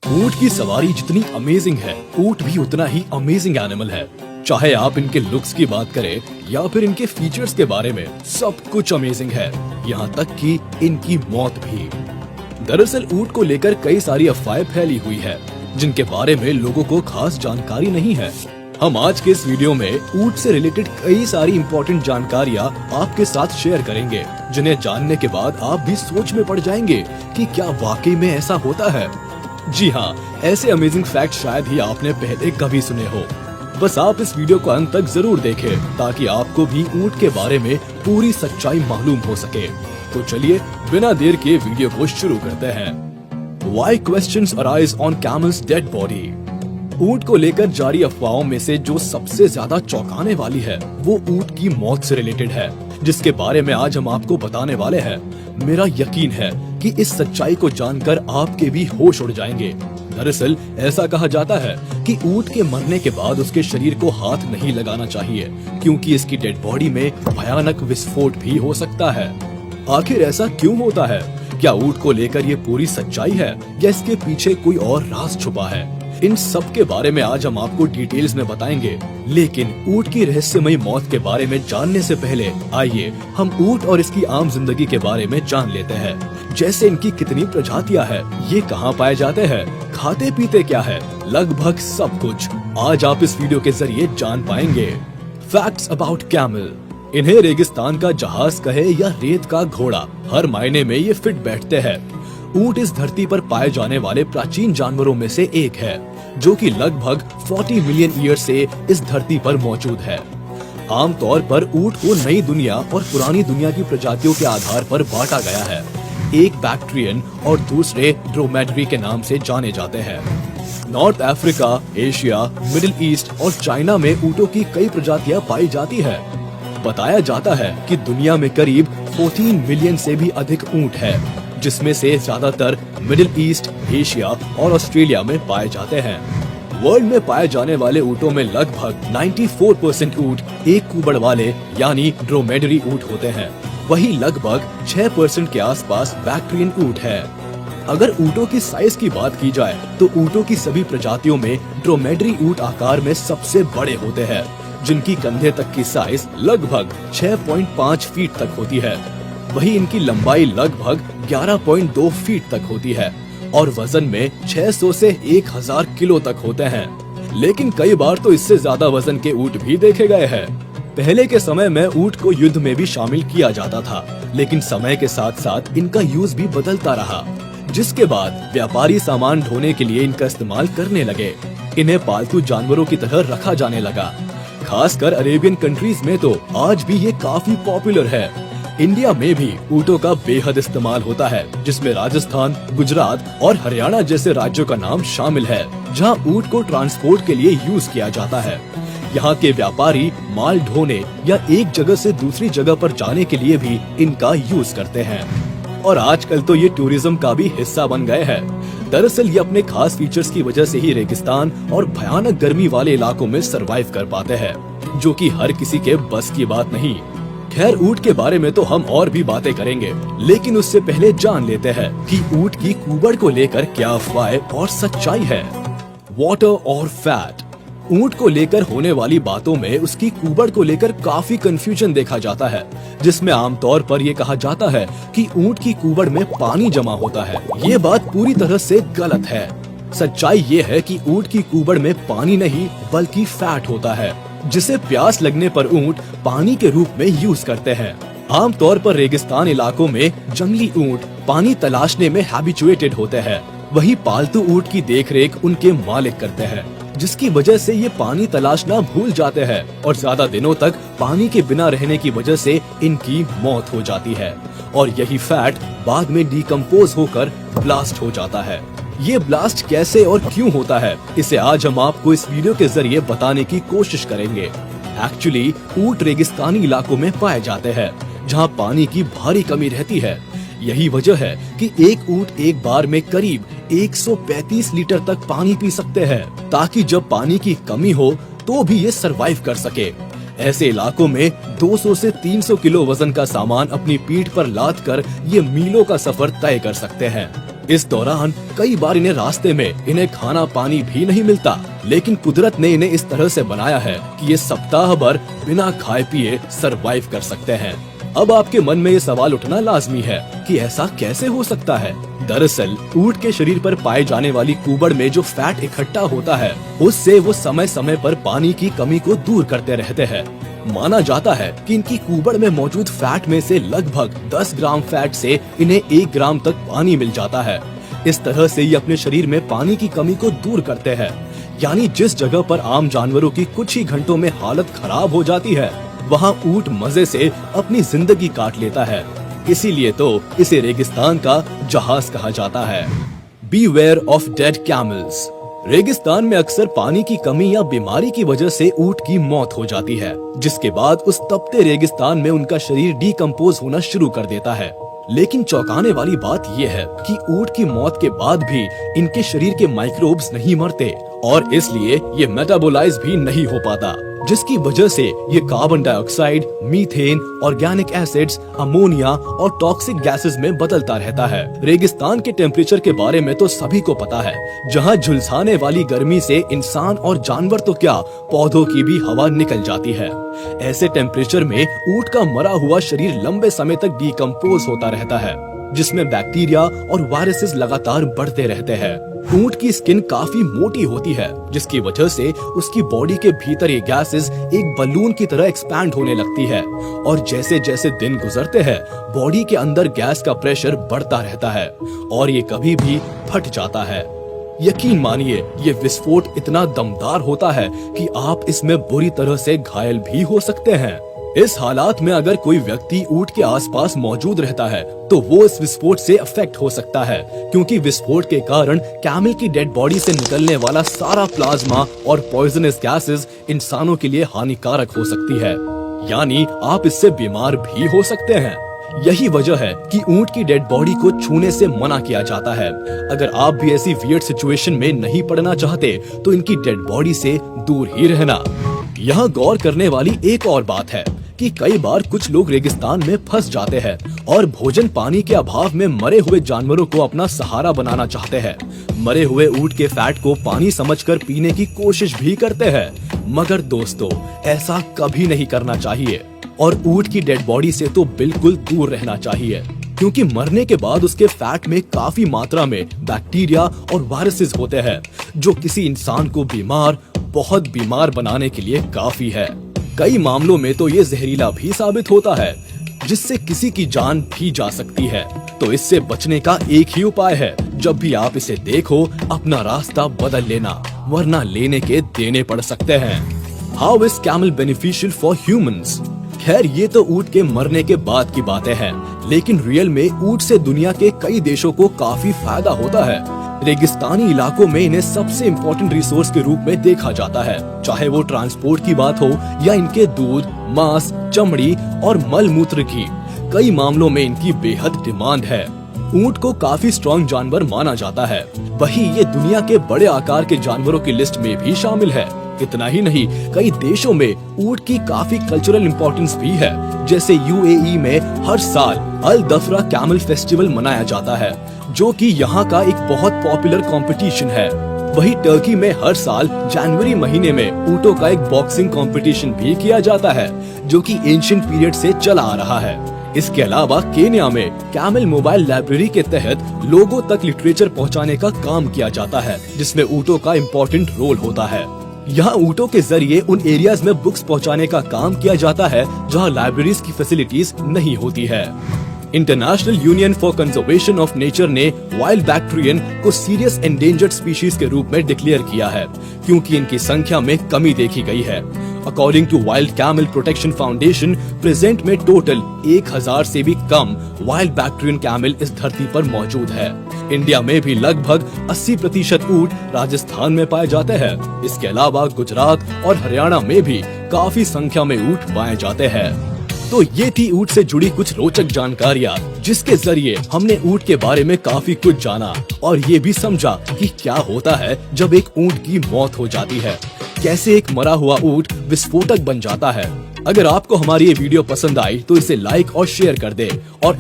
ऊंट की सवारी जितनी अमेजिंग है, ऊंट भी उतना ही अमेजिंग एनिमल है। चाहे आप इनके लुक्स की बात करें या फिर इनके फीचर्स के बारे में, सब कुछ अमेजिंग है, यहाँ तक कि इनकी मौत भी। दरअसल ऊंट को लेकर कई सारी अफवाहें फैली हुई है, जिनके बारे में लोगों को खास जानकारी नहीं है। हम आज के इस वीडियो में ऊंट से रिलेटेड कई सारी इंपॉर्टेंट जानकारियाँ आपके साथ शेयर करेंगे, जिन्हें जानने के बाद आप भी सोच में पड़ जाएंगे कि क्या वाकई में ऐसा होता है। जी हाँ, ऐसे अमेजिंग फैक्ट शायद ही आपने पहले कभी सुने हो। बस आप इस वीडियो को अंत तक जरूर देखें, ताकि आपको भी ऊंट के बारे में पूरी सच्चाई मालूम हो सके। तो चलिए बिना देर के वीडियो को शुरू करते हैं। Why questions arise on camel's dead body? ऊंट को लेकर जारी अफवाहों में से जो सबसे ज्यादा चौंकाने वाली है, वो ऊंट की मौत से रिलेटेड है, जिसके बारे में आज हम आपको बताने वाले हैं। मेरा यकीन है कि इस सच्चाई को जानकर आपके भी होश उड़ जाएंगे। दरअसल ऐसा कहा जाता है कि ऊंट के मरने के बाद उसके शरीर को हाथ नहीं लगाना चाहिए, क्योंकि इसकी डेड बॉडी में भयानक विस्फोट भी हो सकता है। आखिर ऐसा क्यों होता है? क्या ऊंट को लेकर ये पूरी सच्चाई है या इसके पीछे कोई और राज छुपा है? इन सब के बारे में आज हम आपको डिटेल्स में बताएंगे। लेकिन ऊंट की रहस्यमयी मौत के बारे में जानने से पहले आइए हम ऊंट और इसकी आम जिंदगी के बारे में जान लेते हैं। जैसे इनकी कितनी प्रजातियां हैं, ये कहाँ पाए जाते हैं, खाते पीते क्या है, लगभग सब कुछ आज आप इस वीडियो के जरिए जान पाएंगे। Facts about camel. इन्हें रेगिस्तान का जहाज कहे या रेत का घोड़ा, हर मायने में ये फिट बैठते हैं। ऊंट इस धरती पर पाए जाने वाले प्राचीन जानवरों में से एक है, जो कि लगभग 40 मिलियन ईयर से इस धरती पर मौजूद है। आमतौर पर ऊंट को नई दुनिया और पुरानी दुनिया की प्रजातियों के आधार पर बांटा गया है। एक बैक्ट्रियन और दूसरे ड्रोमेडरी के नाम से जाने जाते हैं। North Africa, Asia, middle east और चाइना में ऊंटों की कई प्रजातियां पाई जाती है। बताया जाता है कि दुनिया में करीब 14 मिलियन से भी अधिक ऊंट है, जिसमें से ज्यादातर मिडिल ईस्ट, एशिया और ऑस्ट्रेलिया में पाए जाते हैं। वर्ल्ड में पाए जाने वाले ऊंटों में लगभग 94% ऊंट एक कुबड़ वाले यानी ड्रोमेडरी ऊंट होते हैं। वही लगभग 6% के आसपास बैक्ट्रियन ऊंट है। अगर ऊंटों की साइज की बात की जाए तो ऊंटों की सभी प्रजातियों में ड्रोमेडरी ऊंट आकार में सबसे बड़े होते हैं, जिनकी कंधे तक की साइज लगभग 6.5 फीट तक होती है। वही इनकी लंबाई लगभग 11.2 फीट तक होती है और वजन में 600 से 1000 किलो तक होते हैं। लेकिन कई बार तो इससे ज्यादा वजन के ऊंट भी देखे गए हैं। पहले के समय में ऊंट को युद्ध में भी शामिल किया जाता था, लेकिन समय के साथ साथ इनका यूज भी बदलता रहा, जिसके बाद व्यापारी सामान ढोने के लिए इनका इस्तेमाल करने लगे। इन्हें पालतू जानवरों की तरह रखा जाने लगा। खासकर अरेबियन कंट्रीज में तो आज भी ये काफी पॉपुलर है। इंडिया में भी ऊंटों का बेहद इस्तेमाल होता है, जिसमें राजस्थान, गुजरात और हरियाणा जैसे राज्यों का नाम शामिल है, जहां ऊंट को ट्रांसपोर्ट के लिए यूज किया जाता है। यहाँ के व्यापारी माल ढोने या एक जगह से दूसरी जगह पर जाने के लिए भी इनका यूज करते हैं। और आजकल तो ये टूरिज्म का भी हिस्सा बन गए हैं। दरअसल ये अपने खास फीचर्स की वजह से ही रेगिस्तान और भयानक गर्मी वाले इलाकों में सरवाइव कर पाते हैं, जो कि हर किसी के बस की बात नहीं। खैर, ऊंट के बारे में तो हम और भी बातें करेंगे, लेकिन उससे पहले जान लेते हैं कि ऊंट की कुबड़ को लेकर क्या अफवाहें और सच्चाई है। वाटर और फैट। ऊंट को लेकर होने वाली बातों में उसकी कुबड़ को लेकर काफी कंफ्यूजन देखा जाता है, जिसमें आमतौर पर ये कहा जाता है कि ऊंट की कुबड़ में पानी जमा होता है। ये बात पूरी तरह से गलत है। सच्चाई ये है कि ऊंट की कुबड़ में पानी नहीं बल्कि फैट होता है, जिसे प्यास लगने पर ऊंट पानी के रूप में यूज करते हैं। आमतौर पर रेगिस्तान इलाकों में जंगली ऊंट पानी तलाशने में हैबिचुएटेड होते हैं। वही पालतू ऊंट की देखरेख उनके मालिक करते हैं, जिसकी वजह से ये पानी तलाशना भूल जाते हैं और ज्यादा दिनों तक पानी के बिना रहने की वजह से इनकी मौत हो जाती है। और यही फैट बाद में डिकम्पोज होकर ब्लास्ट हो जाता है। ये ब्लास्ट कैसे और क्यों होता है, इसे आज हम आपको इस वीडियो के जरिए बताने की कोशिश करेंगे। एक्चुअली ऊंट रेगिस्तानी इलाकों में पाए जाते हैं, जहाँ पानी की भारी कमी रहती है। यही वजह है कि एक ऊंट एक बार में करीब 135 लीटर तक पानी पी सकते हैं, ताकि जब पानी की कमी हो तो भी ये सरवाइव कर सके। ऐसे इलाकों में 200 से 300 किलो वजन का सामान अपनी पीठ पर लाद कर ये मीलों का सफर तय कर सकते हैं। इस दौरान कई बार इन्हें रास्ते में इन्हें खाना पानी भी नहीं मिलता, लेकिन कुदरत ने इन्हें इस तरह से बनाया है कि ये सप्ताह भर बिना खाए पिए सरवाइव कर सकते हैं। अब आपके मन में ये सवाल उठना लाजमी है कि ऐसा कैसे हो सकता है। दरअसल ऊंट के शरीर पर पाए जाने वाली कुबड़ में जो फैट इकट्ठा होता है, उससे वो समय समय पर पानी की कमी को दूर करते रहते हैं। माना जाता है कि इनकी कुबड़ में मौजूद फैट में से लगभग 10 ग्राम फैट से इन्हें 1 ग्राम तक पानी मिल जाता है। इस तरह से ये अपने शरीर में पानी की कमी को दूर करते हैं। यानी जिस जगह पर आम जानवरों की कुछ ही घंटों में हालत खराब हो जाती है, वहाँ ऊंट मजे से अपनी जिंदगी काट लेता है। इसीलिए तो इसे रेगिस्तान का जहाज कहा जाता है। Beware of dead camels. रेगिस्तान में अक्सर पानी की कमी या बीमारी की वजह से ऊंट की मौत हो जाती है, जिसके बाद उस तपते रेगिस्तान में उनका शरीर डिकम्पोज होना शुरू कर देता है। लेकिन चौंकाने वाली बात यह है कि ऊंट की मौत के बाद भी इनके शरीर के माइक्रोब्स नहीं मरते और इसलिए ये मेटाबोलाइज भी नहीं हो पाता, जिसकी वजह से ये carbon dioxide, methane, organic acids, ammonia और टॉक्सिक गैसेस में बदलता रहता है। रेगिस्तान के टेम्परेचर के बारे में तो सभी को पता है, जहाँ झुलसाने वाली गर्मी से इंसान और जानवर तो क्या, पौधों की भी हवा निकल जाती है। ऐसे टेम्परेचर में ऊंट का मरा हुआ शरीर लंबे समय तक डिकम्पोज होता रहता है, जिसमें बैक्टीरिया और वायरसेस लगातार बढ़ते रहते हैं। ऊंट की स्किन काफी मोटी होती है, जिसकी वजह से उसकी बॉडी के भीतर ये गैसेस एक बलून की तरह एक्सपैंड होने लगती है और जैसे जैसे दिन गुजरते हैं, बॉडी के अंदर गैस का प्रेशर बढ़ता रहता है और ये कभी भी फट जाता है। यकीन मानिए, ये विस्फोट इतना दमदार होता है कि आप इसमें बुरी तरह से घायल भी हो सकते हैं। इस हालात में अगर कोई व्यक्ति ऊंट के आसपास मौजूद रहता है तो वो इस विस्फोट से अफेक्ट हो सकता है, क्योंकि विस्फोट के कारण कैमल की डेड बॉडी से निकलने वाला सारा प्लाज्मा और पॉइजनस गैसेस इंसानों के लिए हानिकारक हो सकती है। यानी आप इससे बीमार भी हो सकते हैं। यही वजह है कि ऊंट की डेड बॉडी को छूने से मना किया जाता है। अगर आप भी ऐसी वियर्ड सिचुएशन में नहीं पड़ना चाहते तो इनकी डेड बॉडी से दूर ही रहना। यहाँ गौर करने वाली एक और बात है कि कई बार कुछ लोग रेगिस्तान में फंस जाते हैं और भोजन पानी के अभाव में मरे हुए जानवरों को अपना सहारा बनाना चाहते हैं। मरे हुए ऊंट के फैट को पानी समझकर पीने की कोशिश भी करते हैं, मगर दोस्तों ऐसा कभी नहीं करना चाहिए और ऊंट की डेड बॉडी से तो बिल्कुल दूर रहना चाहिए, क्योंकि मरने के बाद उसके फैट में काफी मात्रा में बैक्टीरिया और वायरसेस होते हैं, जो किसी इंसान को बहुत बीमार बनाने के लिए काफी है। कई मामलों में तो ये जहरीला भी साबित होता है, जिससे किसी की जान भी जा सकती है। तो इससे बचने का एक ही उपाय है, जब भी आप इसे देखो अपना रास्ता बदल लेना, वरना लेने के देने पड़ सकते हैं। How is camel beneficial for humans? खैर ये तो ऊंट के मरने के बाद की बातें हैं, लेकिन रियल में ऊंट से दुनिया के कई देशों को काफी फायदा होता है। रेगिस्तानी इलाकों में इन्हें सबसे इम्पोर्टेंट रिसोर्स के रूप में देखा जाता है, चाहे वो ट्रांसपोर्ट की बात हो या इनके दूध, मांस, चमड़ी और मल मूत्र की। कई मामलों में इनकी बेहद डिमांड है। ऊंट को काफी स्ट्रॉन्ग जानवर माना जाता है, वही ये दुनिया के बड़े आकार के जानवरों की लिस्ट में भी शामिल है। इतना ही नहीं, कई देशों में ऊंट की काफी कल्चरल इम्पोर्टेंस भी है। जैसे यूएई में हर साल अल दफरा कैमल फेस्टिवल मनाया जाता है, जो कि यहाँ का एक बहुत पॉपुलर कंपटीशन है। वही टर्की में हर साल जनवरी महीने में ऊंटों का एक बॉक्सिंग कंपटीशन भी किया जाता है, जो कि एंशिएंट पीरियड से चला आ रहा है। इसके अलावा केन्या में कैमल मोबाइल लाइब्रेरी के तहत लोगों तक लिटरेचर पहुँचाने का काम किया जाता है, जिसमें ऊंटों का इम्पोर्टेंट रोल होता है। यहाँ ऊंटों के जरिए उन एरियाज में बुक्स पहुँचाने का काम किया जाता है जहाँ लाइब्रेरीज की फैसिलिटीज नहीं होती है। International union for conservation of nature ने वाइल्ड बैक्टीरियन को सीरियस एंडेंजर्ड स्पीशीज के रूप में डिक्लेयर किया है, क्योंकि इनकी संख्या में कमी देखी गई है। According to wild camel protection foundation, present में टोटल 1000 से भी कम वाइल्ड बैक्टीरियन कैमल इस धरती पर मौजूद है। इंडिया में भी लगभग 80% ऊंट राजस्थान में पाए जाते हैं। इसके अलावा गुजरात और हरियाणा में भी काफी संख्या में ऊंट पाए जाते हैं। तो ये थी ऊंट से जुड़ी कुछ रोचक जानकारियाँ, जिसके जरिए हमने ऊंट के बारे में काफी कुछ जाना और ये भी समझा कि क्या होता है जब एक ऊंट की मौत हो जाती है, कैसे एक मरा हुआ ऊंट विस्फोटक बन जाता है। अगर आपको हमारी ये वीडियो पसंद आई तो इसे लाइक और शेयर कर दे और